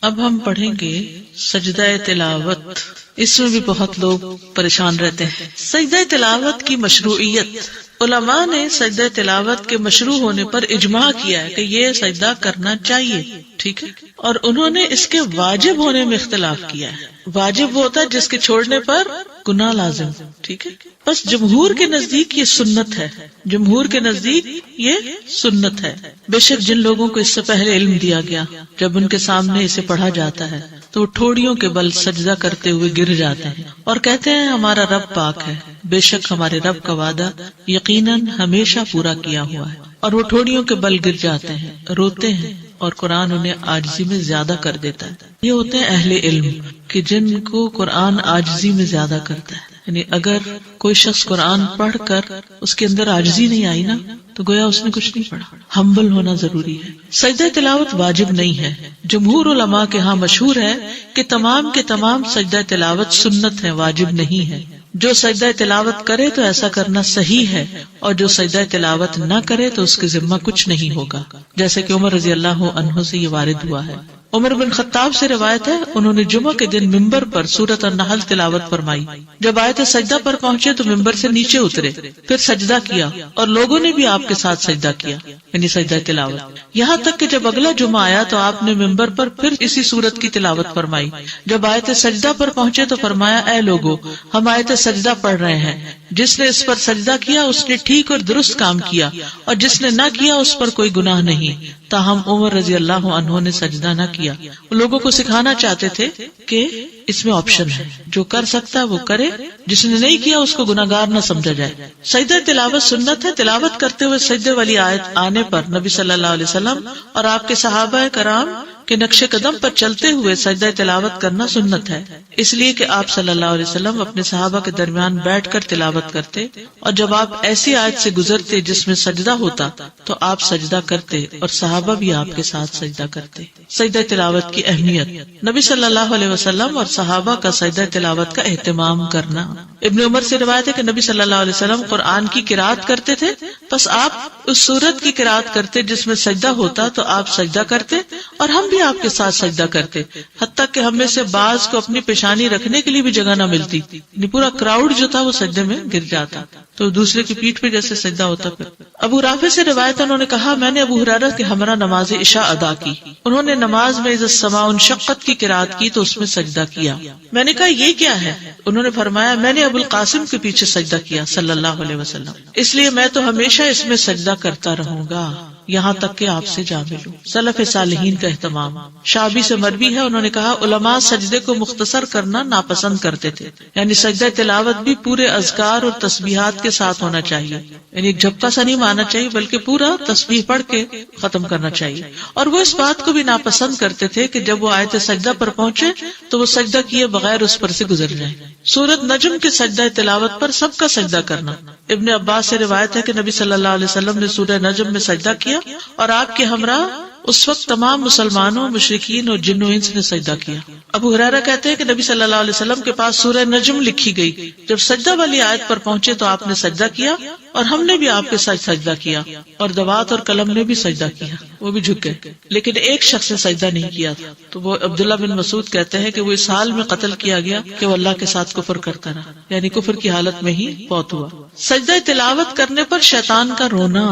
اب ہم پڑھیں گے سجدہ تلاوت. اس میں بھی بہت لوگ پریشان رہتے ہیں. سجدہ تلاوت کی مشروعیت. علماء نے سجدہ تلاوت کے مشروع ہونے پر اجماع کیا ہے کہ یہ سجدہ کرنا چاہیے، ٹھیک ہے، اور انہوں نے اس کے واجب ہونے میں اختلاف کیا ہے. واجب وہ ہوتا ہے جس کے چھوڑنے پر گناہ لازم، ٹھیک ہے. بس جمہور کے نزدیک یہ سنت ہے، جمہور کے نزدیک یہ سنت ہے. بے شک جن لوگوں کو اس سے پہلے علم دیا گیا، جب ان کے سامنے اسے پڑھا جاتا ہے تو وہ ٹھوڑیوں کے بل سجدہ کرتے ہوئے گر جاتے ہیں اور کہتے ہیں ہمارا رب پاک ہے، بے شک ہمارے رب کا وعدہ یقیناً ہمیشہ پورا کیا ہوا ہے. اور وہ ٹھوڑیوں کے بل گر جاتے ہیں، روتے ہیں، اور قرآن انہیں عاجزی میں زیادہ کر دیتا ہے. یہ ہوتے ہیں اہل علم کہ جن کو قرآن عاجزی میں زیادہ کرتا ہے. یعنی اگر کوئی شخص قرآن پڑھ کر اس کے اندر عاجزی نہیں آئی نا تو گویا اس نے کچھ نہیں پڑھا. ہمبل ہونا ضروری ہے. سجدہ تلاوت واجب نہیں ہے. جمہور علماء کے ہاں مشہور ہے کہ تمام کے تمام سجدہ تلاوت سنت ہے، واجب نہیں ہے. جو سجدہ تلاوت کرے تو ایسا کرنا صحیح ہے، اور جو سجدہ تلاوت نہ کرے تو اس کے ذمہ کچھ نہیں ہوگا، جیسے کہ عمر رضی اللہ عنہ سے یہ وارد ہوا ہے. عمر بن خطاب سے روایت ہے، انہوں نے جمعہ کے دن ممبر پر سورۃ النحل تلاوت فرمائی. جب آیت سجدہ پر پہنچے تو ممبر سے نیچے اترے، پھر سجدہ کیا اور لوگوں نے بھی آپ کے ساتھ سجدہ کیا، یعنی سجدہ تلاوت. یہاں تک کہ جب اگلا جمعہ آیا تو آپ نے ممبر پر پھر اسی سورت کی تلاوت فرمائی. جب آیت سجدہ پر پہنچے تو فرمایا، اے لوگو، ہم آیت سجدہ پڑھ رہے ہیں، جس نے اس پر سجدہ کیا اس نے ٹھیک اور درست کام کیا، اور جس نے نہ کیا اس پر کوئی گناہ نہیں. تاہم عمر رضی اللہ عنہ نے سجدہ نہ کیا. وہ لوگوں کو سکھانا چاہتے تھے کہ اس میں آپشن ہے، جو کر سکتا ہے وہ کرے، جس نے نہیں کیا اس کو گناہگار نہ سمجھا جائے. سجدہ تلاوت سنت ہے. تلاوت کرتے ہوئے سجدے والی آیت آنے پر نبی صلی اللہ علیہ وسلم اور آپ کے صحابہ کرام کے نقش قدم پر چلتے ہوئے سجدہ تلاوت کرنا سنت ہے، اس لیے کہ آپ صلی اللہ علیہ وسلم اپنے صحابہ کے درمیان بیٹھ کر تلاوت کرتے، اور جب آپ ایسی آیت سے گزرتے جس میں سجدہ ہوتا تو آپ سجدہ کرتے اور صحابہ بھی آپ کے ساتھ سجدہ کرتے. سجدہ تلاوت کی اہمیت. نبی صلی اللہ علیہ وسلم اور صحابہ کا سجدہ تلاوت کا اہتمام کرنا. ابن عمر سے روایت ہے کہ نبی صلی اللہ علیہ وسلم قرآن کی قرات کرتے تھے، بس آپ اس سورت کی قرات کرتے جس میں سجدہ ہوتا تو آپ سجدہ کرتے اور ہم بھی آپ کے ساتھ سجدہ کرتے، حتیٰ کہ ہم میں سے بعض کو اپنی پیشانی رکھنے کے لیے بھی جگہ نہ ملتی، یعنی پورا کراؤڈ جو تھا وہ سجدے میں گر جاتا تو دوسرے کی پیٹھ پہ جیسے سجدہ ہوتا. پھر ابو رافع سے روایت انہوں نے کہا، میں نے ابو ہریرہ کے ہمراہ نماز عشاء ادا کی. انہوں نے نماز میں اذا السماء انشقت کی قرات کی تو اس میں سجدہ کیا. میں نے کہا یہ کیا ہے؟ انہوں نے فرمایا، میں نے ابو القاسم کے پیچھے سجدہ کیا صلی اللہ علیہ وسلم، اس لیے میں تو ہمیشہ اس میں سجدہ کرتا رہوں گا یہاں تک کہ آپ سے جا ملوں. سلف صالحین کا اہتمام. شعبی سے مروی ہے، انہوں نے کہا علماء سجدے کو مختصر کرنا ناپسند کرتے تھے، یعنی سجدہ تلاوت بھی پورے اذکار اور تسبیحات کے ساتھ ہونا چاہیے، یعنی ایک جھپکا سا نہیں مارنا چاہیے بلکہ پورا تسبیح پڑھ کے ختم کرنا چاہیے. اور وہ اس بات کو بھی ناپسند کرتے تھے کہ جب وہ آیت سجدہ پر پہنچے تو وہ سجدہ کیے بغیر اس پر سے گزر جائیں. سورۃ نجم کے سجدہ تلاوت پر سب کا سجدہ کرنا. ابن عباس سے روایت ہے کہ نبی صلی اللہ علیہ وسلم نے سورہ نجم میں سجدہ کیا اور آپ کے ہمراہ اس وقت تمام مسلمانوں، مشرکین اور جن و انس نے سجدہ کیا. ابو ہریرہ کہتے ہیں کہ نبی صلی اللہ علیہ وسلم کے پاس سورہ نجم لکھی گئی. جب سجدہ والی آیت پر پہنچے تو آپ نے سجدہ کیا اور ہم نے بھی آپ کے ساتھ سجدہ کیا، اور دوات اور قلم نے بھی سجدہ کیا، وہ بھی جھکے، لیکن ایک شخص نے سجدہ نہیں کیا تھا. تو وہ عبداللہ بن مسعود کہتے ہیں کہ وہ اس حال میں قتل کیا گیا کہ وہ اللہ کے ساتھ کفر کرتا رہا، یعنی کفر کی حالت میں ہی فوت ہوا. سجدہ تلاوت کرنے پر شیطان کا رونا.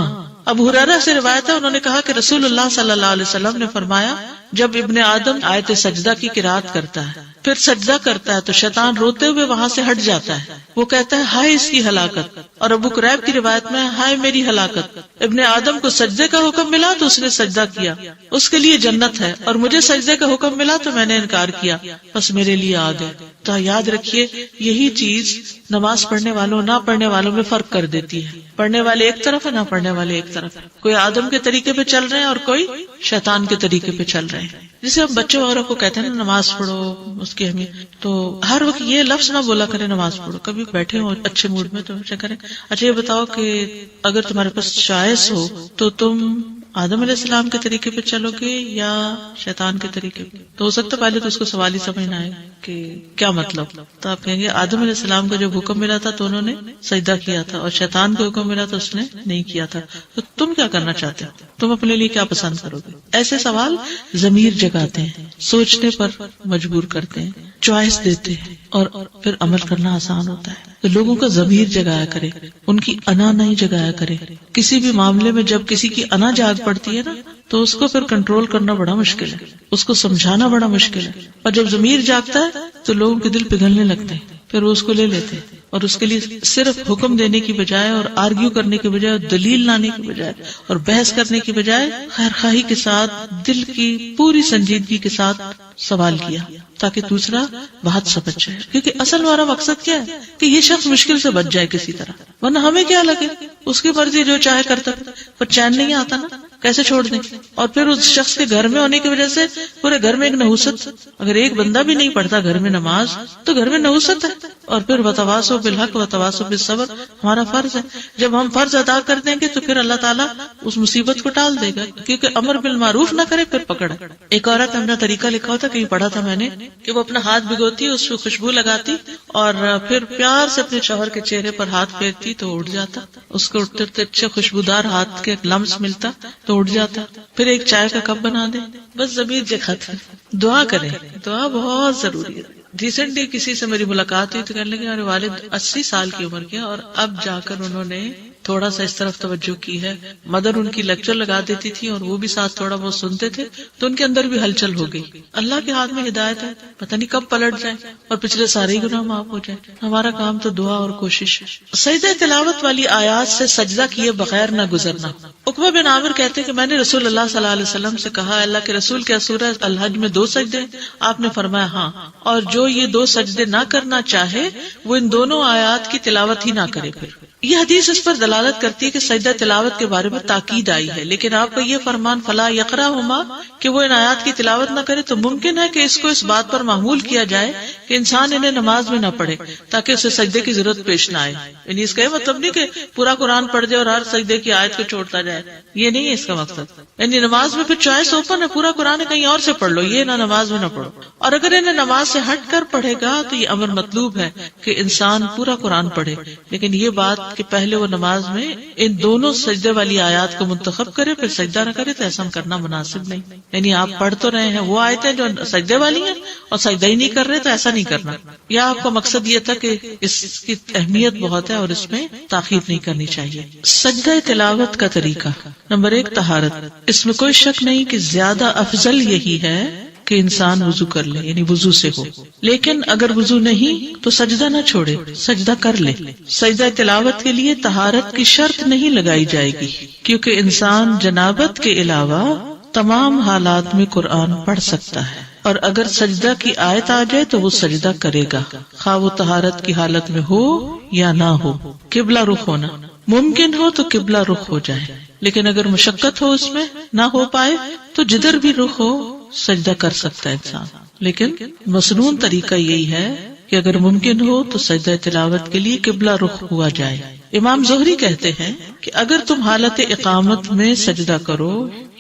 ابو ہریرہ سے روایت ہے، انہوں نے کہا کہ رسول اللہ صلی اللہ علیہ وسلم نے فرمایا، جب ابن آدم آیت سجدہ کی قرات کرتا ہے پھر سجدہ کرتا ہے تو شیطان روتے ہوئے وہاں سے ہٹ جاتا ہے. وہ کہتا ہے ہائے اس کی ہلاکت. اور ابو قریب کی روایت میں ہائے میری ہلاکت. ابن آدم کو سجدے کا حکم ملا تو اس نے سجدہ کیا، اس کے لیے جنت ہے، اور مجھے سجدے کا حکم ملا تو میں نے انکار کیا، بس میرے لیے آگ ہے. تو یاد رکھیے یہی چیز نماز پڑھنے والوں نہ پڑھنے والوں میں فرق کر دیتی ہے. پڑھنے والے ایک طرف ہے، نہ پڑھنے والے ایک طرف ہے. کوئی آدم کے طریقے پہ چل رہے ہیں اور کوئی شیطان کے طریقے پہ چل رہے ہیں. جسے ہم بچوں وغیرہ کو کہتے ہیں نا نماز پڑھو، اس کی اہمیت، تو ہر وقت یہ لفظ نہ بولا کرے نماز پڑھو. کبھی بیٹھے ہو اچھے موڈ میں تو کریں، اچھا یہ بتاؤ کہ اگر تمہارے پاس چوائس ہو تو تم آدم علیہ السلام کے طریقے پہ چلو گے یا شیطان کے طریقے پہ؟ تو ہو سکتا پہلے تو اس کو سوال ہی سمجھنا ہے کہ کیا مطلب. تو آپ کہیں گے آدم علیہ السلام کو جب حکم ملا تھا تو انہوں نے سجدہ کیا تھا، اور شیطان کو حکم ملا تو اس نے نہیں کیا تھا. تو تم کیا کرنا چاہتے ہو؟ تم اپنے لیے کیا پسند کرو گے؟ ایسے سوال ضمیر جگاتے ہیں، سوچنے پر مجبور کرتے ہیں، چوائس دیتے ہیں، اور پھر عمل کرنا آسان ہوتا ہے. تو لوگوں کا ضمیر جگایا کرے، ان کی انا نہیں جگایا کرے. کسی بھی معاملے میں جب کسی کی انا جاگ پڑتی ہے نا تو اس کو پھر کنٹرول کرنا بڑا مشکل ہے، اس کو سمجھانا بڑا مشکل ہے. اور جب ضمیر جاگتا ہے تو لوگوں کے دل پگھلنے لگتے ہیں، پھر وہ اس کو لے لیتے ہیں، اور اس کے لیے صرف حکم دینے کی بجائے اور آرگیو کرنے کی بجائے اور دلیل لانے کی بجائے اور بحث کرنے کی بجائے خیر خواہی کے ساتھ دل کی پوری سنجیدگی کے ساتھ سوال کیا تاکہ دوسرا بات سمجھ جائے. کیونکہ اصل ہمارا مقصد کیا ہے کہ یہ شخص مشکل سے بچ جائے کسی طرح، ورنہ ہمیں کیا لگے اس کی مرضی جو چاہے کرتا، پر چین نہیں آتا نا، کیسے چھوڑ دیں. اور پھر اس شخص کے گھر میں ہونے کی وجہ سے پورے گھر میں ایک نحوست. اگر ایک بندہ بھی نہیں پڑھتا گھر میں نماز تو گھر میں نحوست ہے. اور پھر وتواصوا بالحق وتواصوا بالصبر ہمارا فرض ہے. جب ہم فرض ادا کر دیں گے تو پھر اللہ تعالیٰ اس مصیبت کو ٹال دے گا، کیونکہ امر بالمعروف نہ کرے پھر پکڑ. ایک عورت نے اپنا طریقہ لکھا ہوتا، کہیں پڑھا تھا میں نے، کہ وہ اپنا ہاتھ بھگوتی، اس کو خوشبو لگاتی اور پھر پیار سے اپنے شوہر کے چہرے پر ہاتھ پھیرتی تو اٹھ جاتا. اس کو اٹھتے اٹھتے اچھے خوشبودار ہاتھ کے لمس ملتا تو اٹھ جاتا. پھر ایک چائے کا کپ بنا دے، بس ضمیر جگاتا. دعا کریں، دعا بہت ضروری ہے. ریسنٹلی کسی سے میری ملاقات ہوئی تو کہنے لگے ہمارے والد 80 سال کی عمر کے، اور اب جا کر انہوں نے تھوڑا سا اس طرف توجہ کی ہے. مدر ان کی لیکچر لگا دیتی تھی اور وہ بھی ساتھ تھوڑا بہت سنتے تھے، تو ان کے اندر بھی ہلچل ہو گئی. اللہ کے ہاتھ میں ہدایت ہے، پتہ نہیں کب پلٹ جائے اور پچھلے سارے ہی گناہ معاف ہو جائے. ہمارا کام تو دعا اور کوشش. سجدہ تلاوت والی آیات سے سجدہ کیے بغیر نہ گزرنا. عقبہ بن عامر کہتے ہیں کہ میں نے رسول اللہ صلی اللہ علیہ وسلم سے کہا، اللہ کے رسول کیا سورہ الحج میں 2 سجدے؟ آپ نے فرمایا ہاں، اور جو یہ 2 سجدے نہ کرنا چاہے وہ ان دونوں آیات کی تلاوت ہی نہ کرے. پھر یہ حدیث اس پر دلالت کرتی ہے کہ سجدہ تلاوت کے بارے میں تاکید آئی ہے، لیکن آپ کا یہ فرمان فلا یقرأہما کہ وہ ان آیات کی تلاوت نہ کرے، تو ممکن ہے کہ اس کو اس بات پر محمول کیا جائے کہ انسان انہیں نماز میں نہ پڑھے تاکہ اسے سجدے کی ضرورت پیش نہ آئے. یعنی اس کا یہ مطلب نہیں کہ پورا قرآن پڑھ جائے اور ہر سجدے کی آیت کو چھوڑتا جائے، یہ نہیں ہے اس کا مقصد. یعنی نماز میں پھر چوائس اوپن ہے، پورا قرآن کہیں اور سے پڑھ لو، یہ نہ نماز میں نہ پڑھو. اور اگر انہیں نماز سے ہٹ کر پڑھے گا تو یہ امر مطلوب ہے کہ انسان پورا قرآن پڑھے، لیکن یہ بات کہ پہلے وہ نماز میں ان دونوں سجدے والی آیات کو منتخب کرے پھر سجدہ نہ کرے، تو ایسا کرنا مناسب نہیں. یعنی آپ پڑھ تو رہے ہیں وہ آیتیں جو سجدے والی ہیں اور سجدہ ہی نہیں کر رہے، تو ایسا نہیں کرنا. یا آپ کا مقصد یہ تھا کہ اس کی اہمیت بہت ہے اور اس میں تاخیر نہیں کرنی چاہیے. سجدہ تلاوت کا طریقہ نمبر 1 طہارت. اس میں کوئی شک نہیں کہ زیادہ افضل یہی ہے کہ انسان وضو کر لے، یعنی وضو سے ہو. لیکن اگر وضو نہیں تو سجدہ نہ چھوڑے، سجدہ کر لے. سجدہ تلاوت کے لیے طہارت کی شرط نہیں لگائی جائے گی، کیونکہ انسان جنابت کے علاوہ تمام حالات میں قرآن پڑھ سکتا ہے، اور اگر سجدہ کی آیت آ جائے تو وہ سجدہ کرے گا، خواہ وہ طہارت کی حالت میں ہو یا نہ ہو. قبلہ رخ ہونا ممکن ہو تو قبلہ رخ ہو جائے، لیکن اگر مشقت ہو اس میں نہ ہو پائے تو جدھر بھی رخ ہو سجدہ کر سکتا ہے انسان. لیکن مسنون طریقہ یہی ہے کہ اگر ممکن ہو تو سجدہ تلاوت کے لیے قبلہ رخ ہوا جائے. امام زہری کہتے ہیں کہ اگر تم حالت اقامت میں سجدہ کرو،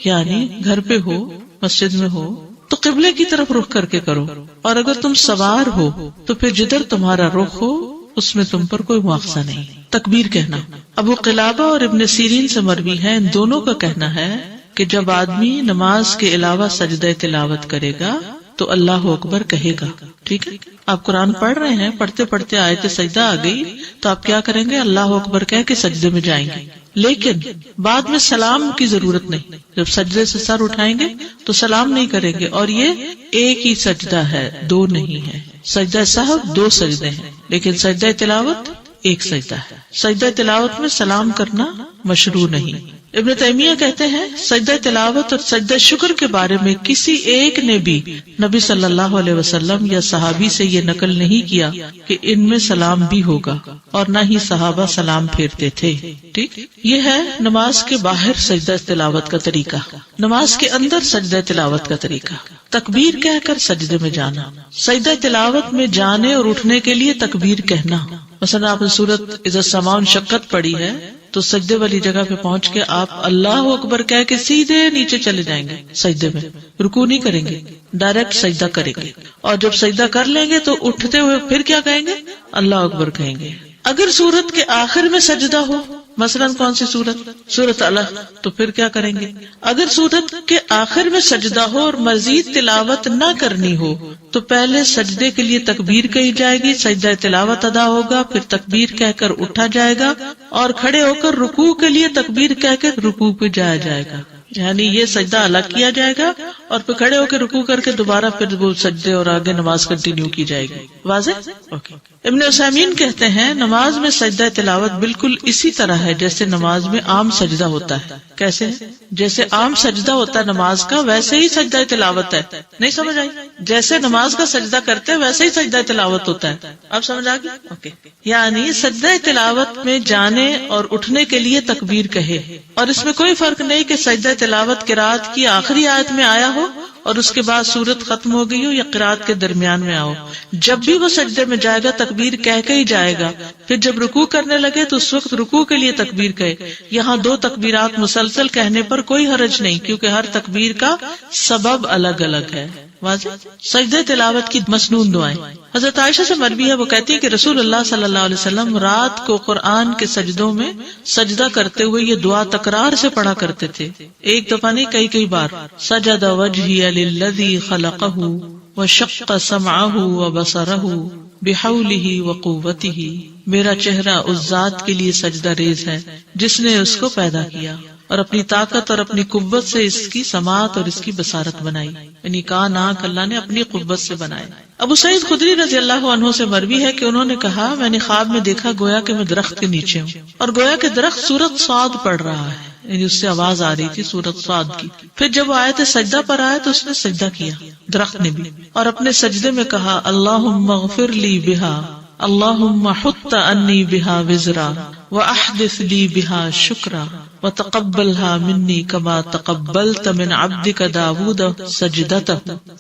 یعنی گھر پہ ہو، مسجد میں ہو، تو قبلے کی طرف رخ کر کے کرو، اور اگر تم سوار ہو تو پھر جدھر تمہارا رخ ہو اس میں تم پر کوئی مواخذہ نہیں. تکبیر کہنا ابو قلابہ اور ابن سیرین سے مروی ہے، ان دونوں کا کہنا ہے کہ جب آدمی نماز کے علاوہ سجدہ تلاوت کرے گا تو اللہ اکبر کہے گا. ٹھیک ہے، آپ قرآن پڑھ رہے ہیں، پڑھتے پڑھتے آیت سجدہ آ گئی تو آپ کیا کریں گے؟ اللہ اکبر کہہ کے سجدے میں جائیں گے. لیکن بعد میں سلام کی ضرورت نہیں. جب سجدے سے سر اٹھائیں گے تو سلام نہیں کریں گے، اور یہ ایک ہی سجدہ ہے، 2 نہیں ہے. سجدہ سہو 2 سجدے ہیں، لیکن سجدہ تلاوت ایک سجدہ ہے. سجدہ تلاوت میں سلام کرنا مشروع نہیں. ابن تیمیہ کہتے ہیں سجدہ تلاوت اور سجدہ شکر کے بارے میں کسی ایک نے بھی نبی صلی اللہ علیہ وسلم یا صحابی سے یہ نقل نہیں کیا کہ ان میں سلام بھی ہوگا، اور نہ ہی صحابہ سلام پھیرتے تھے. ٹھیک، یہ ہے نماز کے باہر سجدہ تلاوت کا طریقہ. نماز کے اندر سجدہ تلاوت کا طریقہ تکبیر کہہ کر سجدے میں جانا. سجدہ تلاوت میں جانے اور اٹھنے کے لیے تکبیر کہنا. مثلا آپ نے سورت اذا السماء انشقت پڑھی ہے تو سجدے والی جگہ پہ پہنچ کے آپ اللہ اکبر کہہ کے سیدھے نیچے چلے جائیں گے سجدے میں، رکوع نہیں کریں گے، ڈائریکٹ سجدہ کریں گے، اور جب سجدہ کر لیں گے تو اٹھتے ہوئے پھر کیا کہیں گے؟ اللہ اکبر کہیں گے۔ اگر سورت کے آخر میں سجدہ ہو، مثلاً کون سی سورت الح، تو پھر کیا کریں گے؟ اگر سورت کے آخر میں سجدہ ہو اور مزید تلاوت نہ کرنی ہو تو پہلے سجدے کے لیے تکبیر کہی جائے گی، سجدہ تلاوت ادا ہوگا، پھر تکبیر کہہ کر اٹھا جائے گا اور کھڑے ہو کر رکوع کے لیے تکبیر کہہ کے رکوع پہ جایا جائے گا، یعنی یہ سجدہ الگ کیا جائے گا اور پھر کھڑے ہو کے رکوع کر کے دوبارہ پھر وہ سجدے اور آگے نماز کنٹینیو کی جائے گی۔ واضح؟ اوکے۔ ابن عثیمین کہتے ہیں نماز میں سجدہ تلاوت بالکل اسی طرح ہے جیسے نماز میں عام سجدہ ہوتا ہے۔ کیسے؟ جیسے عام سجدہ ہوتا ہے نماز کا، ویسے ہی سجدہ تلاوت ہے۔ نہیں سمجھ آئی؟ جیسے نماز کا سجدہ کرتے ہیں ویسے ہی سجدہ تلاوت ہوتا ہے۔ اب سمجھ آ گئی؟ اوکے۔ یعنی سجدہ تلاوت میں جانے اور اٹھنے کے لیے تکبیر کہے، اور اس میں کوئی فرق نہیں کہ سجدہ تلاوت قرات کی آخری آیت میں آیا ہو اور اس کے بعد سورت ختم ہو گئی ہو یا قرات کے درمیان میں آؤ، جب بھی وہ سجدے میں جائے گا تکبیر کہہ کے ہی جائے گا، پھر جب رکوع کرنے لگے تو اس وقت رکوع کے لیے تکبیر کہے۔ یہاں دو تکبیرات مسلسل کہنے پر کوئی حرج نہیں، کیونکہ ہر تکبیر کا سبب الگ الگ ہے۔ واضح؟ سجدہ تلاوت کی مسنون دعائیں۔ حضرت عائشہ سے مروی ہے، وہ کہتی ہے کہ رسول اللہ صلی اللہ علیہ وسلم رات کو قرآن کے سجدوں میں سجدہ کرتے ہوئے یہ دعا تکرار سے پڑھا کرتے تھے، ایک دفعہ نہیں کئی بار۔ سجد وجہی للذی خلقہ وشق سمعہ وبصرہ بحولہ وقوتہ، میرا چہرہ اس ذات کے لیے سجدہ ریز ہے جس نے اس کو پیدا کیا اور اپنی طاقت اور اپنی قوت سے اس کی سماعت اور اس کی بصارت بنائی، یعنی کان آنکھ اللہ نے اپنی قوت سے بنائے۔ ابو سعید خدری رضی اللہ عنہ سے مروی ہے کہ انہوں نے کہا میں نے خواب میں دیکھا گویا کہ میں درخت کے نیچے ہوں اور گویا کہ درخت سورت صاد پڑھ رہا ہے، یعنی اس سے آواز آ رہی تھی سورت صاد کی۔ پھر جب آیت سجدہ پر آئے تو اس نے سجدہ کیا، درخت نے بھی، اور اپنے سجدے میں کہا اللہم اغفر لی بہا، اللہم حط انی بہا وزرا واحدث لی بہا شکرا وتقبلها منی کما تقبلت من عبدک داود سجدتہ۔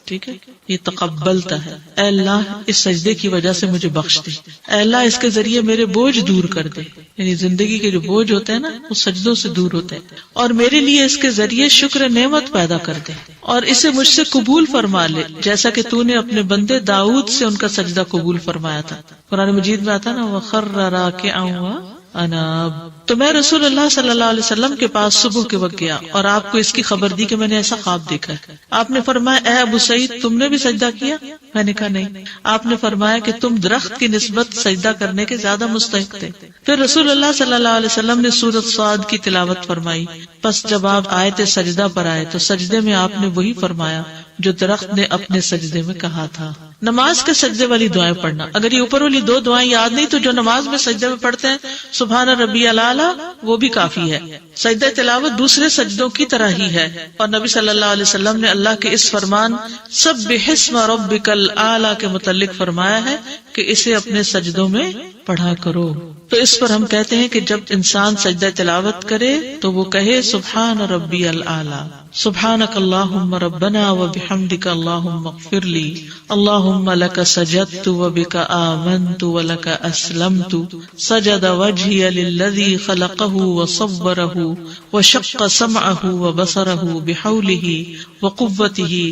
ٹھیک ہے، یہ تقبلتا ہے، اے اللہ اس سجدے کی وجہ سے مجھے بخش دے، اے اللہ اس کے ذریعے میرے بوجھ دور کر دے، یعنی زندگی کے جو بوجھ ہوتے ہیں نا وہ سجدوں سے دور ہوتے ہیں، اور میرے لیے اس کے ذریعے شکر نعمت پیدا کر دے اور اسے مجھ سے قبول فرما لے، جیسا کہ تو نے اپنے بندے داؤد سے ان کا سجدہ قبول فرمایا تھا۔ قرآن مجید میں آتا نا وَخَرَّ رَاكِعًا اناب۔ تو میں رسول اللہ صلی اللہ علیہ وسلم کے پاس صبح کے وقت گیا اور آپ کو اس کی خبر دی کہ میں نے ایسا خواب دیکھا ہے۔ آپ نے فرمایا اے ابو سعید تم نے بھی سجدہ کیا؟ میں نے کہا نہیں۔ آپ نے فرمایا کہ تم درخت کی نسبت سجدہ کرنے کے زیادہ مستحق تھے۔ پھر رسول اللہ صلی اللہ علیہ وسلم نے سورۃ صاد کی تلاوت فرمائی، پس جب آپ آیت سجدہ پر آئے تو سجدے میں آپ نے وہی فرمایا جو درخت نے اپنے سجدے میں کہا تھا۔ نماز کے سجدے والی دعائیں پڑھنا، اگر یہ اوپر والی دو دعائیں یاد نہیں تو جو نماز میں سجدے میں پڑھتے ہیں سبحان ربی الاعلی وہ بھی کافی ہے۔ سجدہ تلاوت دوسرے سجدوں کی طرح ہی ہے، اور نبی صلی اللہ علیہ وسلم نے اللہ کے اس فرمان سبح اسم ربک الاعلی کے متعلق فرمایا ہے کہ اسے اپنے سجدوں میں پڑھا کرو۔ تو اس پر ہم کہتے ہیں کہ جب انسان سجدہ تلاوت کرے تو وہ کہے سبحان ربی الاعلی، سبحانک اللہم ربنا وبحمدک اللہم اغفر لی، اللہم لک سجدت وبک آمنت ولک اسلمت، سجد وجہی للذی خلقہ وصورہ وشق سمعہ وبصرہ بحولہ وقوتہ،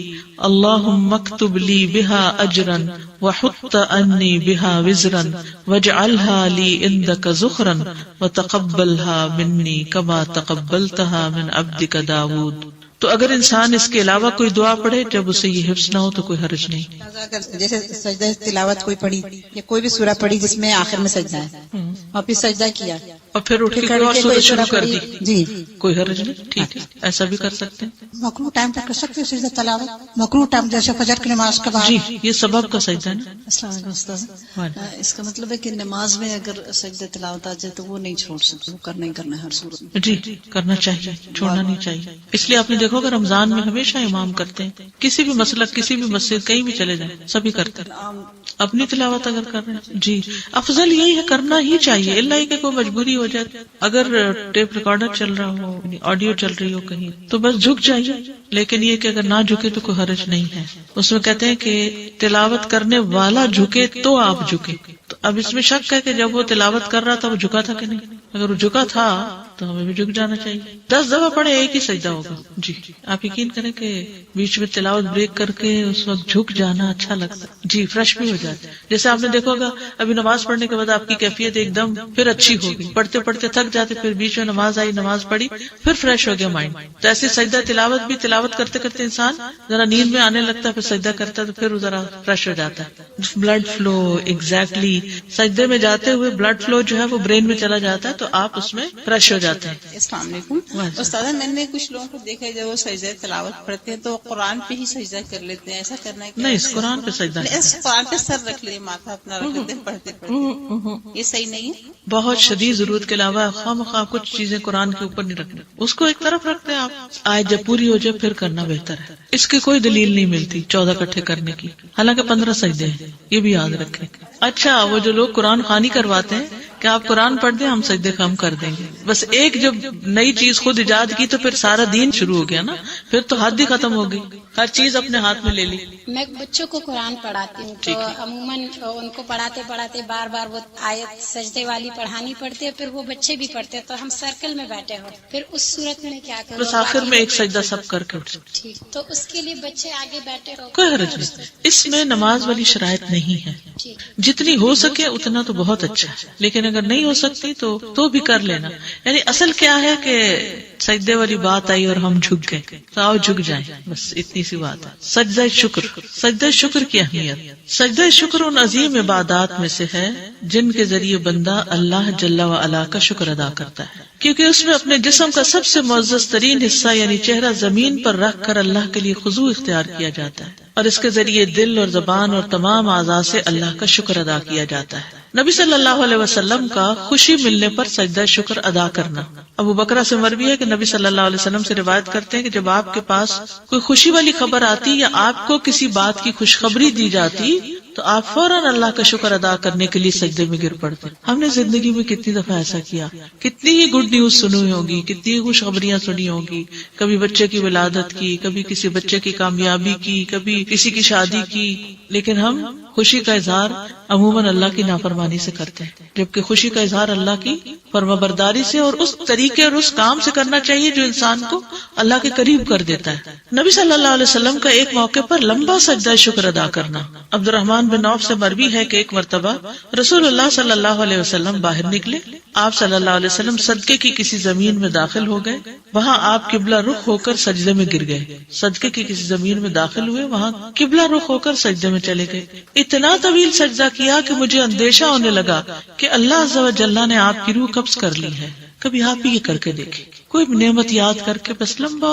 اللہم اکتب لی بہا اجرا وحط انی بہا وزرا واجعلها لی عندک ذخرا وتقبلها منی کما تقبلتها من عبدک داود۔ تو اگر انسان اس کے علاوہ کوئی دعا پڑھے جب اسے یہ حفظ نہ ہو تو کوئی حرج نہیں۔ اگر جیسے سجدہ تلاوت کوئی پڑھی یا کوئی بھی سورہ پڑھی جس میں آخر میں سجدہ ہے اور پھر سجدہ کیا اور پھر اٹھ کے اور سورہ شروع کر دی، جی کوئی حرج نہیں، ٹھیک ہے، ایسا بھی کر سکتے ہیں۔ مکروہ ٹائم پر کر سکتے ہیں سجدہ تلاوت، مکروہ ٹائم جیسے فجر کی نماز کے بعد۔ جی یہ سبب کا سجدہ ہے نا۔ السلام علیکم استاذ، اس کا مطلب ہے کہ نماز میں اگر سجدہ تلاوت آ جائے تو وہ نہیں چھوڑ سکتے، وہ کرنا ہی کرنا ہے ہر صورت میں۔ جی کرنا چاہیے، چھوڑنا نہیں چاہیے۔ اس لیے آپ نے دیکھو کہ رمضان میں ہمیشہ امام کرتے ہیں، کسی بھی مسلک کسی بھی مسجد کہیں بھی چلے جائیں سبھی کرتے ہیں اپنی تلاوت اگر کر رہے ہیں۔ جی افضل یہی ہے، کرنا ہی چاہیے، اللہ ہی کہ کوئی مجبوری ہو جائے، اگر ٹیپ ریکارڈر چل رہا ہو، آڈیو چل رہی ہو کہیں تو بس جھک جائیے، لیکن یہ کہ اگر نہ جھکے تو کوئی حرج نہیں ہے۔ اس میں کہتے ہیں کہ تلاوت کرنے والا جھکے تو آپ جھکے، تو اب اس میں شک ہے کہ جب وہ تلاوت کر رہا تھا وہ جھکا تھا کہ نہیں، اگر وہ جھکا تھا تو ہمیں بھی جھک جانا چاہیے. 10 دفعہ پڑھے ایک ہی سجدہ ہوگا. جی آپ یقین کریں کہ بیچ میں تلاوت بریک کر کے اس وقت جھک جانا اچھا لگتا ہے. جی فریش بھی ہو جاتا ہے. جیسے آپ نے دیکھا ہوگا ابھی نماز پڑھنے کے بعد آپ کی کیفیت ایک دم پھر اچھی ہوگی, پڑھتے پڑھتے تھک جاتے, پھر بیچ میں نماز آئی, نماز پڑھی, پھر فریش ہو گیا مائنڈ. تو ایسے سجدہ تلاوت بھی, تلاوت کرتے کرتے انسان ذرا نیند میں آنے لگتا ہے, پھر سجدہ کرتا ہے تو پھر ذرا فریش ہو جاتا ہے. بلڈ فلو ایگزیکٹلی سجدے میں جاتے ہوئے بلڈ فلو جو ہے وہ برین میں چلا جاتا ہے, تو آپ اس میں فریش ہو جاتے ہیں. السلام علیکم استاد, میں نے کچھ لوگوں کو دیکھا ہے جب وہ سجدہ تلاوت پڑھتے ہیں تو قرآن پہ ہی سجدہ کر لیتے ہیں, ایسا کرنا ہے نہیں, اس قرآن پہ سجدہ قرآن پہ سر رکھ لیے, ماتھا اپنا رکھ لیتے ہیں پڑھتے پڑھتے, یہ صحیح نہیں ہے. بہت شدید ضرورت کے علاوہ خواہ کچھ چیزیں قرآن کے اوپر نہیں رکھنا, اس کو ایک طرف رکھتے ہیں آپ, آیت جب پوری ہو جائے پھر کرنا بہتر ہے. اس کی کوئی دلیل نہیں ملتی 14 اکٹھے کرنے کی, حالانکہ 15 سجدے ہیں, یہ بھی یاد رکھیں. اچھا وہ جو لوگ قرآن خوانی کرواتے ہیں کہ آپ قرآن پڑھ دیں ہم سجدے کم کر دیں گے, بس ایک جب نئی چیز خود ایجاد کی تو پھر سارا دین شروع ہو گیا نا, پھر تو حد ہی ختم ہو گئی, ہر چیز اپنے ہاتھ میں لے لی. میں بچوں کو قرآن پڑھاتی ہوں تو عموماً ان کو پڑھاتے پڑھاتے بار بار وہ آیت سجدے والی پڑھانی پڑتی ہے, پھر وہ بچے بھی پڑھتے ہیں, تو ہم سرکل میں بیٹھے ہو, پھر اس صورت میں کیا کروں, بس آخر میں ایک سجدہ سب کر کے اٹھ سکتے. ٹھیک, تو اس کے لیے بچے آگے بیٹھے ہو, کوئی حرج نہیں, اس میں نماز والی شرائط نہیں ہے. جتنی ہو سکے اتنا تو بہت اچھا ہے, لیکن اگر نہیں ہو سکتی تو بھی کر لینا. یعنی اصل کیا ہے کہ سجدے والی بات آئی اور ہم جھک گئے, تو آؤ جھک جائیں, بس اتنی سی بات ہے. سجدہ شکر, سجدہ شکر کی اہمیت. سجدہ شکر ان عظیم عبادات میں سے ہے جن کے ذریعے بندہ اللہ جل و علا کا شکر ادا کرتا ہے, کیونکہ اس میں اپنے جسم کا سب سے معزز ترین حصہ یعنی چہرہ زمین پر رکھ کر اللہ کے لیے خضوع اختیار کیا جاتا ہے, اور اس کے ذریعے دل اور زبان اور تمام اعضاء سے اللہ کا شکر ادا کیا جاتا ہے. نبی صلی اللہ علیہ وسلم کا خوشی ملنے پر سجدہ شکر ادا کرنا. ابو بکرہ سے مروی ہے کہ نبی صلی اللہ علیہ وسلم سے روایت کرتے ہیں کہ جب آپ کے پاس کوئی خوشی والی خبر آتی یا آپ کو کسی بات کی خوشخبری دی جاتی تو آپ فوراً اللہ کا شکر ادا کرنے کے لیے سجدے میں گر پڑتے. ہم نے زندگی میں کتنی دفعہ ایسا کیا, کتنی ہی گڈ نیوز سنی ہوگی, کتنی ہی خوشخبریاں سنی ہوگی, کبھی بچے کی ولادت کی, کبھی کسی بچے کی کامیابی کی, کبھی کسی کی شادی کی, لیکن ہم خوشی کا اظہار عموماً اللہ کی نافرمانی سے کرتے ہیں, جبکہ خوشی کا اظہار اللہ کی فرمانبرداری سے اور اس طریقے اور اس کام سے کرنا چاہیے جو انسان کو اللہ کے قریب کر دیتا ہے. نبی صلی اللہ علیہ وسلم کا ایک موقع پر لمبا سجدہ شکر ادا کرنا. عبد الرحمن بن عوف سے مروی ہے کہ ایک مرتبہ رسول اللہ صلی اللہ علیہ وسلم باہر نکلے, آپ صلی اللہ علیہ وسلم صدقے کی کسی زمین میں داخل ہو گئے, وہاں آپ قبلہ رخ ہو کر سجدے میں گر گئے. صدقے کی کسی زمین میں داخل ہوئے, وہاں قبلہ رخ ہو کر سجدے میں چلے گئے. اتنا طویل سجدہ کیا کہ مجھے اندیشہ ہونے لگا کہ اللہ عز و جل نے آپ کی روح قبض کر لی ہے. کبھی آپ بھی یہ کر کے دیکھیں, کوئی نعمت یاد کر کے بس لمبا,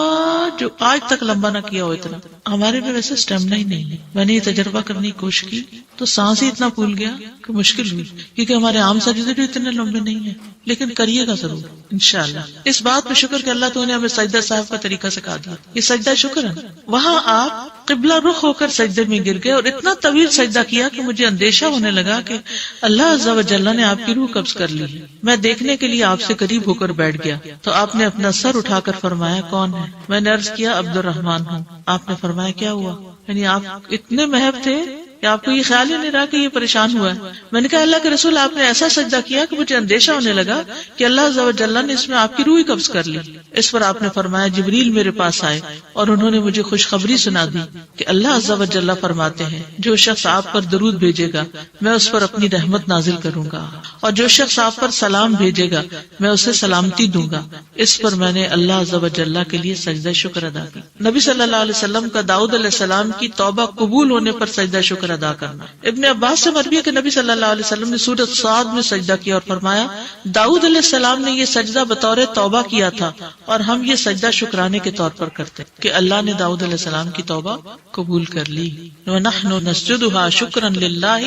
جو آج تک لمبا نہ کیا ہو اتنا. ہمارے میں ویسے اسٹیمنا ہی نہیں ہے. میں نے یہ تجربہ کرنے کی کوشش کی تو سانس ہی اتنا پھول گیا کہ مشکل ہوئی, کیونکہ ہمارے عام سجدے بھی اتنے لمبے نہیں ہیں, لیکن کریے گا ضرور انشاءاللہ. اس بات میں شکر کہ اللہ تو نے ہمیں سجدہ صاحب کا طریقہ سکھا دیا, یہ سجدہ شکر ہے. وہاں آپ قبلہ رخ ہو کر سجدے میں گر گئے اور اتنا طویل سجدہ کیا کہ مجھے اندیشہ ہونے لگا کہ اللہ عز و جل نے آپ کی روح قبض کر لی. میں دیکھنے کے لیے آپ سے قریب ہو کر بیٹھ گیا تو آپ نے اپنا سر اٹھا کر فرمایا کون ہے؟ میں نے عرض کیا عبد الرحمن ہوں. آپ نے فرمایا کیا ہوا؟ یعنی آپ اتنے محب تھے کہ آپ کو یہ خیال ہی نہیں رہا کہ یہ پریشان ہوا ہے. میں نے کہا اللہ کے رسول آپ نے ایسا سجدہ کیا کہ مجھے اندیشہ ہونے لگا کہ اللہ عز و جل نے اس میں آپ کی روح قبض کر لی. اس پر آپ نے فرمایا جبریل میرے پاس آئے اور انہوں نے مجھے خوشخبری سنا دی کہ اللہ عز و جل فرماتے ہیں جو شخص آپ پر درود بھیجے گا میں اس پر اپنی رحمت نازل کروں گا, اور جو شخص آپ پر سلام بھیجے گا میں اسے سلامتی دوں گا. اس پر میں نے اللہ عز و جل کے لیے سجدہ شکر ادا کی. نبی صلی اللہ علیہ وسلم کا داؤد علیہ السلام کی توبہ قبول ہونے پر سجدہ شکر ادا کرنا. ابن عباس سے مروی ہے کہ نبی صلی اللہ علیہ وسلم نے سورۃ صاد میں سجدہ کیا اور فرمایا داؤد علیہ السلام نے یہ سجدہ بطور توبہ کیا تھا اور ہم یہ سجدہ شکرانے کے طور پر کرتے کہ اللہ نے داؤد علیہ السلام کی توبہ قبول کر لی. وَنَحْنُ نَسْجُدُهَا شُكْرًا لِلَّهِ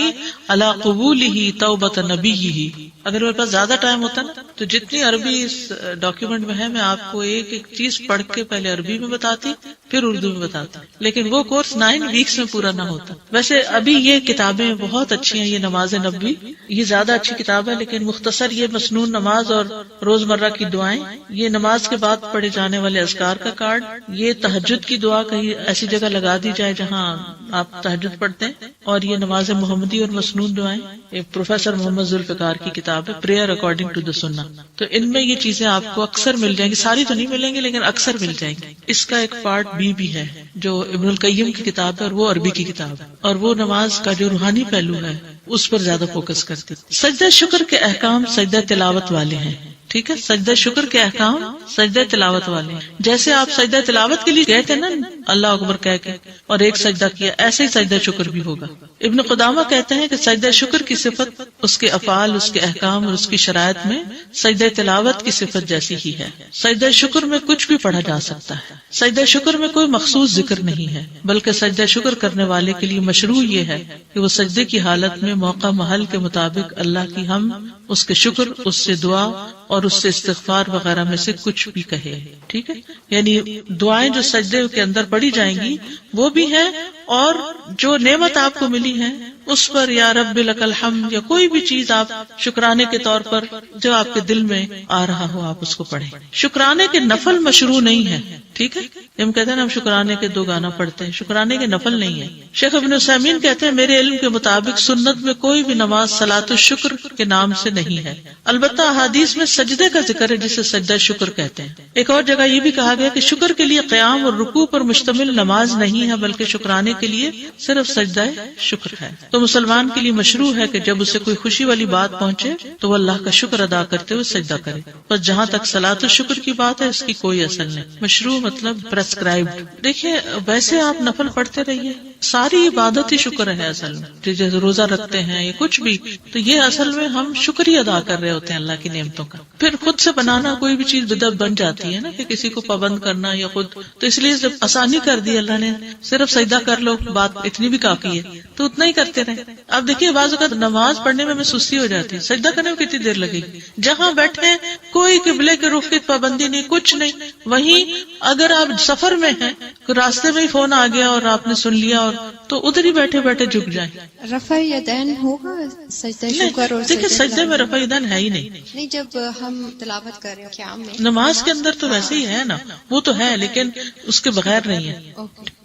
عَلَى قُبُولِهِ تَوْبَةَ نَبِيِّهِ. اگر میرے پاس زیادہ ٹائم ہوتا نا تو جتنی عربی اس ڈاکیومنٹ میں ہے میں آپ کو ایک ایک چیز پڑھ کے پہلے عربی میں بتاتی پھر اردو میں بتاتی, لیکن وہ کورس 9 ویکس میں پورا نہ ہوتا. ویسے ابھی یہ کتابیں بہت اچھی ہیں, یہ نماز نبوی یہ زیادہ اچھی کتاب ہے, لیکن مختصر یہ مسنون نماز اور روزمرہ کی دعائیں, یہ نماز کے بعد پڑھے جانے والے اذکار کا کارڈ, یہ تہجد کی دعا کہیں ایسی جگہ لگا دی جائے جہاں آپ تہجد پڑھتے ہیں، اور یہ نماز محمدی اور مسنون دعائیں، یہ پروفیسر محمد ذوالفقار کی کتاب ہے پریئر اکارڈنگ ٹو دا سنہ. تو ان میں یہ چیزیں آپ کو اکثر مل جائیں گی، ساری تو نہیں ملیں گی لیکن اکثر مل جائیں گی. اس کا ایک پارٹ بھی ہے جو ابن القیم کی کتاب ہے، اور وہ عربی کی کتاب ہے، اور وہ نماز کا جو روحانی پہلو ہے اس پر زیادہ فوکس کرتی. سجدہ شکر کے احکام سجدہ تلاوت والے ہیں. ٹھیک ہے، سجدہ شکر کے احکام سجدہ تلاوت والے ہیں. جیسے آپ سجدہ تلاوت کے لیے گئے تھے نا اللہ اکبر کہہ کے اور ایک سجدہ کیا، ایسے ہی سجدہ شکر بھی ہوگا. ابن قدامہ کہتے ہیں کہ سجدہ شکر کی صفت اس کے افعال، اس کے احکام اور اس کی شرائط میں سجدہ تلاوت کی صفت جیسی ہی ہے. سجدہ شکر میں کچھ بھی پڑھا جا سکتا ہے. سجدہ شکر میں کوئی مخصوص ذکر نہیں ہے، بلکہ سجدہ شکر کرنے والے کے لیے مشروع یہ ہے کہ وہ سجدے کی حالت میں موقع محل کے مطابق اللہ کی حمد، اس کے شکر، اس سے دعا اور اس سے استغفار وغیرہ میں سے کچھ بھی کہے. ٹھیک ہے، یعنی دعائیں جو سجدے کے اندر پڑھی جائیں گی وہ بھی ہیں، اور جو نعمت آپ کو ملی ہے اس پر یا رب لک الحمد یا کوئی بھی چیز آپ شکرانے کے طور پر جو آپ کے دل میں آ رہا ہو آپ اس کو پڑھیں. شکرانے کے نفل مشروع نہیں ہے. ٹھیک ہے، ہم کہتے ہیں ہم شکرانے کے 2 گانا پڑھتے ہیں، شکرانے کے نفل نہیں ہے. شیخ ابن عثیمین کہتے ہیں میرے علم کے مطابق سنت میں کوئی بھی نماز صلاۃ الشکر کے نام سے نہیں ہے، البتہ احادیث میں سجدے کا ذکر ہے جسے سجدہ شکر کہتے ہیں. ایک اور جگہ یہ بھی کہا گیا کہ شکر کے لیے قیام اور رکوع پر مشتمل نماز نہیں ہے، بلکہ شکرانے کے لیے صرف سجدہ شکر ہے. تو مسلمان کے لیے مشروع ہے کہ جب اسے کوئی خوشی والی بات پہنچے تو وہ اللہ کا شکر ادا کرتے ہوئے سجدہ کرے. بس جہاں تک صلاۃ الشکر کی بات ہے اس کی کوئی اصل نہیں. مشروع مطلب پرسکرائبڈ. دیکھیے ویسے آپ نفل پڑھتے رہیے، ساری عبادت ہی شکر ہے اصل میں. جیسے روزہ رکھتے ہیں یا کچھ بھی، تو یہ اصل میں ہم شکریہ ادا کر رہے ہوتے ہیں اللہ کی نعمتوں کا. پھر خود سے بنانا کوئی بھی چیز بدعت بن جاتی ہے نا، کہ کسی کو پابند کرنا یا خود، تو اس لیے جب آسانی کر دی اللہ نے، صرف سجدہ کر لو، بات اتنی بھی کافی ہے، تو اتنا ہی کرتے رہے. اب دیکھیے بعض اوقات نماز پڑھنے میں سستی ہو جاتی ہے، سجدہ کرنے میں کتنی دیر لگے گی؟ جہاں بیٹھے کوئی قبلے کے رخ کی پابندی نہیں، کچھ نہیں. وہیں اگر آپ سفر میں ہیں، راستے میں ہی فون آ گیا اور آپ نے سن لیا، اور تو ادھر ہی بیٹھے بیٹھے جھک جائیں. رفع یدین ہوگا سجدہ شکر اور دیکھیں سجدے میں رفع یدین ہے ہی نہیں. جب ہم تلاوت کر رہے ہیں قیام میں نماز کے اندر تو ویسے ہی ہے نا، وہ تو ہے لیکن اس کے بغیر نہیں ہے،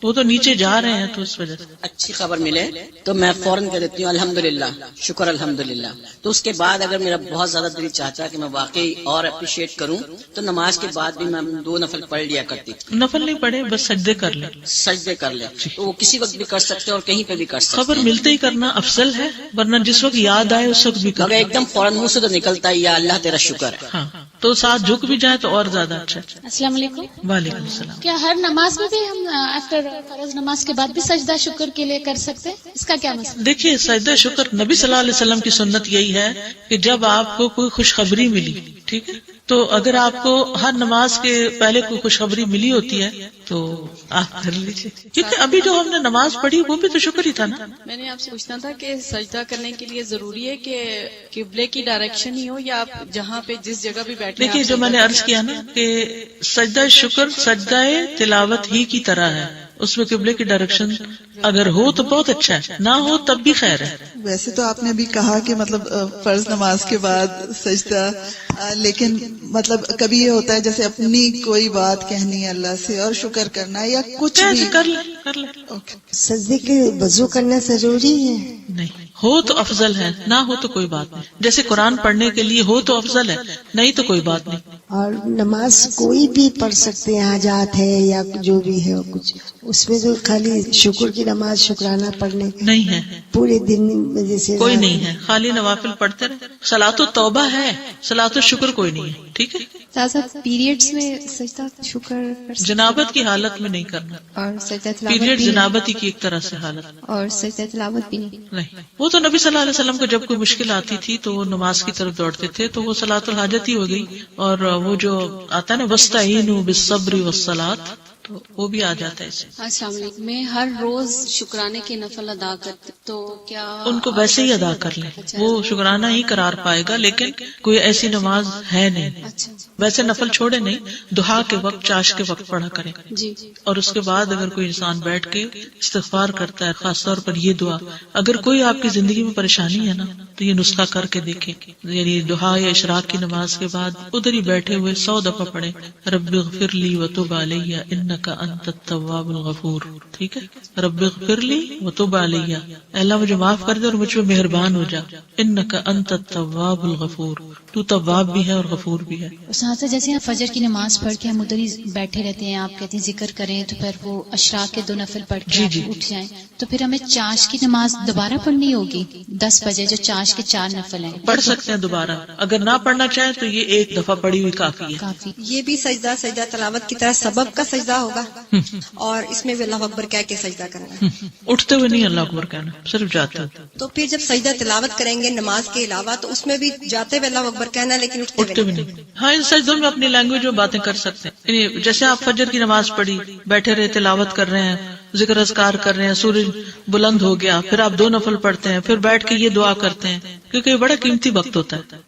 وہ تو نیچے جا رہے ہیں تو اس وجہ سے. اچھی خبر ملے تو میں فوراً کہہ دیتی ہوں الحمدللہ، شکر الحمدللہ. تو اس کے بعد اگر میرا بہت زیادہ دل چاہتا ہے کہ میں واقعی اور اپریشیٹ کروں تو نماز کے بعد بھی میں 2 نفل پڑھ لیا کرتی. نفل نہیں پڑھے، بس سجدے کر لیں. سجدے کر لیں تو وہ کسی وقت بھی کر سکتے اور کہیں پہ بھی کر سکتے. خبر ملتے ہی کرنا افضل ہے، ورنہ جس وقت یاد آئے اس وقت بھی اگر کرنا. ایک دم فوراً منہ سے تو نکلتا ہے یا اللہ تیرا شکر ہے. ہاں تو ساتھ جھک بھی جائے تو اور زیادہ اچھا. السلام علیکم. وعلیکم السلام. کیا ہر نماز میں بھی ہم آفٹر فرض نماز کے بعد بھی سجدہ شکر کے لیے کر سکتے ہیں؟ اس کا کیا مسئلہ؟ دیکھیے سجدہ شکر نبی صلی اللہ علیہ وسلم کی سنت یہی ہے کہ جب آپ کو کوئی خوشخبری ملی، ٹھیک ہے، تو اگر آپ کو ہر نماز کے پہلے کوئی خوشخبری ملی ہوتی ہے تو آپ کر لیجیے، کیونکہ ابھی جو ہم نے نماز پڑھی وہ بھی تو شکر ہی تھا نا. میں نے آپ سے پوچھنا تھا کہ سجدہ کرنے کے لیے ضروری ہے کہ قبلے کی ڈائریکشن ہی ہو یا آپ جہاں پہ جس جگہ بھی بیٹھے؟ دیکھیے جو میں نے عرض کیا نا کہ سجدہ شکر سجدہ تلاوت ہی کی طرح ہے، اس میں قبلے کی ڈائریکشن اگر ہو تو بہت اچھا ہے، نہ ہو تب بھی خیر ہے. ویسے تو آپ نے بھی کہا کہ مطلب فرض نماز کے بعد سجدہ، لیکن مطلب کبھی یہ ہوتا ہے جیسے اپنی کوئی بات کہنی ہے اللہ سے اور شکر کرنا یا کچھ بھی کر لیں. سجدے کے وضو کرنا ضروری ہے؟ نہیں، ہو تو افضل ہے، نہ ہو تو کوئی بات نہیں. جیسے قرآن پڑھنے کے لیے ہو تو افضل ہے، نہیں تو کوئی بات نہیں. اور نماز کوئی بھی پڑھ سکتے ہیں، حاجات ہے یا جو بھی ہے کچھ، اس میں جو خالی شکر کی نماز شکرانہ پڑھنے نہیں ہے، پورے دن میں جیسے کوئی نہیں ہے، خالی نوافل پڑھتے رہے. صلاۃ التوبہ ہے، صلاۃ الشکر کوئی نہیں ہے. ٹھیک ہے، پیریڈز میں سجدہ شکر جنابت کی حالت میں نہیں کرنا، اور سجدہ تلاوت پیریڈ بھی جنابت کی ایک طرح سے حالت اور سجدہ تلاوت بھی نہیں. وہ تو نبی صلی اللہ علیہ وسلم کو جب کوئی مشکل آتی تھی تو وہ نماز کی طرف دوڑتے تھے، تو وہ صلاۃ الحاجت ہی ہو گئی. اور وہ جو آتا ہے نا وَاسْتَعِینُوا بِالصَّبْرِ وَالصَّلَاةِ، تو وہ بھی آ جاتا ہے اس سے. السلام علیکم. میں ہر روز شکرانے کے نفل ادا کرتی، تو کیا ان کو ویسے ہی ادا کر لیں، وہ شکرانہ ہی قرار پائے گا، لیکن کوئی ایسی نماز ہے نہیں. ویسے نفل چھوڑے نہیں، دہا کے وقت چاش کے وقت پڑھا کریں. جی. اور اس کے بعد اگر کوئی انسان بیٹھ کے استغفار کرتا ہے، خاص طور پر یہ دعا، اگر کوئی آپ کی زندگی میں پریشانی ہے نا تو یہ نسخہ کر کے دیکھیں. یعنی دہا یا اشراق کی نماز کے بعد ادھر ہی بیٹھے ہوئے 100 دفعہ پڑھیں رب اغفر لی وتب علی انک انک انت التواب الغفور. ٹھیک ہے. رب اغفر لی وتب علی، اللہ مجھے معاف کر دے اور مجھ پہ مہربان ہو جا. انک انت التواب الغفور، تو تواب بھی ہے اور غفور بھی ہے. ساتھ جیسے فجر کی نماز پڑھ کے ہم ادھر ہی بیٹھے رہتے ہیں، آپ کہتے ہیں ذکر کریں، تو پھر وہ اشراق کے 2 نفل پڑھ کے آپ اٹھ جائیں، تو پھر ہمیں چاش کی نماز دوبارہ پڑھنی ہوگی 10 بجے جو چاش کے 4 نفل ہیں؟ پڑھ سکتے ہیں دوبارہ، اگر نہ پڑھنا چاہیں تو یہ ایک دفعہ پڑھی ہوئی کافی ہے. یہ بھی سجدہ تلاوت کی طرح سبب کا سجدہ ہوگا، اور اس میں بھی اللہ اکبر کہہ کے سجدہ کرنا ہے. اٹھتے ہوئے نہیں اللہ اکبر کہنا، صرف جاتے ہوئے. تو پھر جب سجدہ تلاوت کریں گے نماز کے علاوہ تو اس میں بھی جاتے ہوئے اللہ اکبر کہنا، لیکن اٹھتے ہوئے نہیں. ہاں، ان سجدوں میں اپنی لینگویج میں باتیں کر سکتے ہیں. یعنی جیسے آپ فجر کی نماز پڑھی، بیٹھے رہے، تلاوت کر رہے ہیں، ذکر اذکار کر رہے ہیں، سورج بلند ہو گیا، پھر آپ 2 نفل پڑھتے ہیں، پھر بیٹھ کے یہ دعا کرتے ہیں، کیونکہ یہ بڑا قیمتی وقت ہوتا ہے.